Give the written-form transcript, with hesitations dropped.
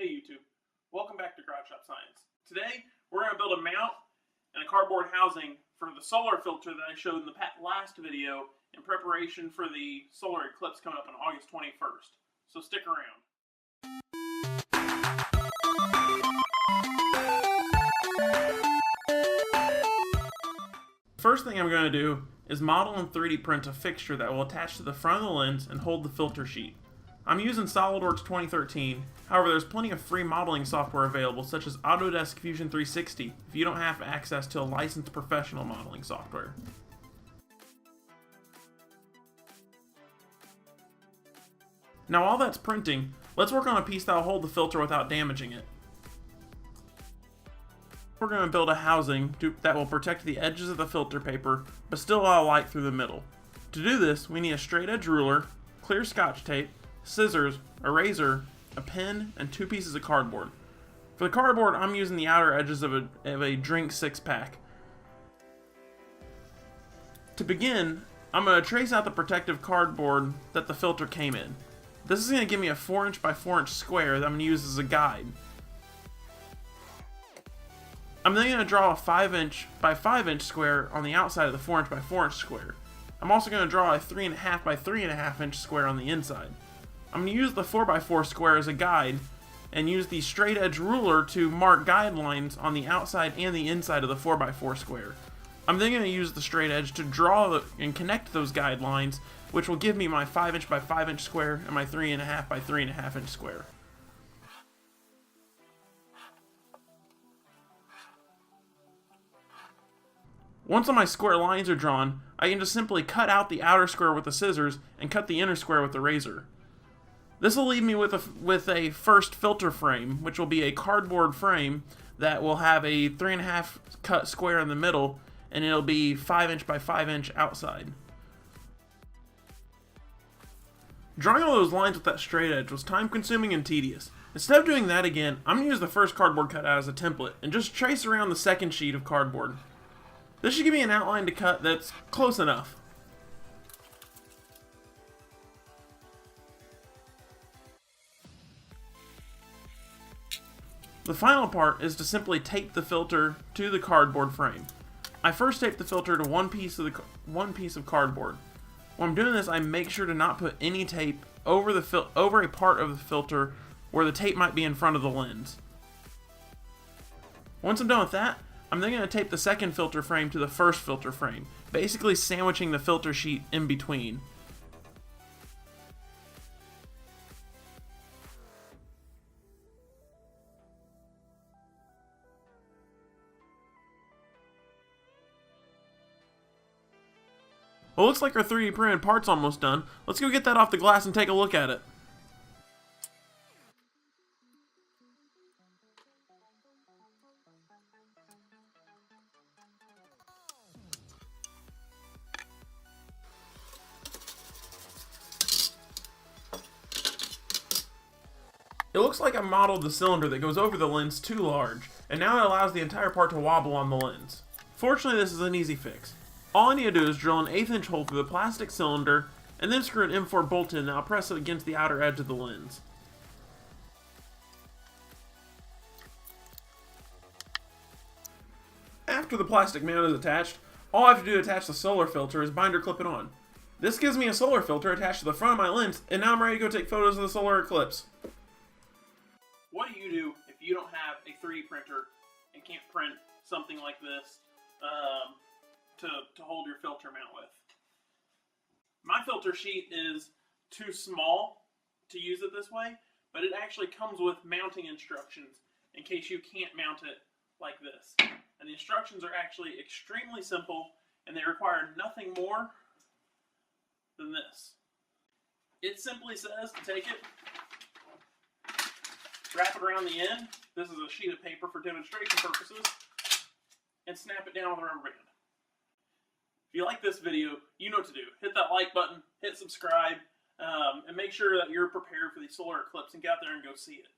Hey YouTube, welcome back to Garage Shop Science. Today we're going to build a mount and a cardboard housing for the solar filter that I showed in the last video in preparation for the solar eclipse coming up on August 21st. So stick around. First thing I'm going to do is model and 3D print a fixture that will attach to the front of the lens and hold the filter sheet. I'm using SolidWorks 2013, however there's plenty of free modeling software available such as Autodesk Fusion 360 if you don't have access to a licensed professional modeling software. Now while that's printing, let's work on a piece that will hold the filter without damaging it. We're going to build a housing that will protect the edges of the filter paper but still allow light through the middle. To do this, we need a straight edge ruler, clear Scotch tape, scissors, a razor, a pen, and 2 pieces of cardboard. For the cardboard, I'm using the outer edges of a drink 6-pack. To begin, I'm going to trace out the protective cardboard that the filter came in. This is going to give me a 4" by 4" square that I'm going to use as a guide. I'm then going to draw a 5" by 5" square on the outside of the 4" by 4" square. I'm also going to draw a 3.5" by 3.5" square on the inside. I'm going to use the 4 by 4 square as a guide and use the straight edge ruler to mark guidelines on the outside and the inside of the 4 by 4 square. I'm then going to use the straight edge to draw and connect those guidelines, which will give me my 5" by 5" square and my 3.5" by 3.5" square. Once all my square lines are drawn, I can just simply cut out the outer square with the scissors and cut the inner square with the razor. This will leave me with a first filter frame, which will be a cardboard frame that will have a 3.5" cut square in the middle, and it'll be 5" by 5" outside. Drawing all those lines with that straight edge was time consuming and tedious. Instead of doing that again, I'm going to use the first cardboard cutout as a template and just trace around the second sheet of cardboard. This should give me an outline to cut that's close enough. The final part is to simply tape the filter to the cardboard frame. I first tape the filter to one piece of cardboard. When I'm doing this, I make sure to not put any tape over a part of the filter where the tape might be in front of the lens. Once I'm done with that, I'm then going to tape the second filter frame to the first filter frame, basically sandwiching the filter sheet in between. Well, looks like our 3D printed part's almost done. Let's go get that off the glass and take a look at it. It looks like I modeled the cylinder that goes over the lens too large, and now it allows the entire part to wobble on the lens. Fortunately, this is an easy fix. All I need to do is drill an 1/8" hole through the plastic cylinder, and then screw an M4 bolt in, and I'll press it against the outer edge of the lens. After the plastic mount is attached, all I have to do to attach the solar filter is binder clip it on. This gives me a solar filter attached to the front of my lens, and now I'm ready to go take photos of the solar eclipse. What do you do if you don't have a 3D printer and can't print something like this to hold your filter mount with? My filter sheet is too small to use it this way, but it actually comes with mounting instructions in case you can't mount it like this. And the instructions are actually extremely simple, and they require nothing more than this. It simply says to take it, wrap it around the end. This is a sheet of paper for demonstration purposes, and snap it down with a rubber band. If you like this video, you know what to do. Hit that like button, hit subscribe, and make sure that you're prepared for the solar eclipse and get out there and go see it.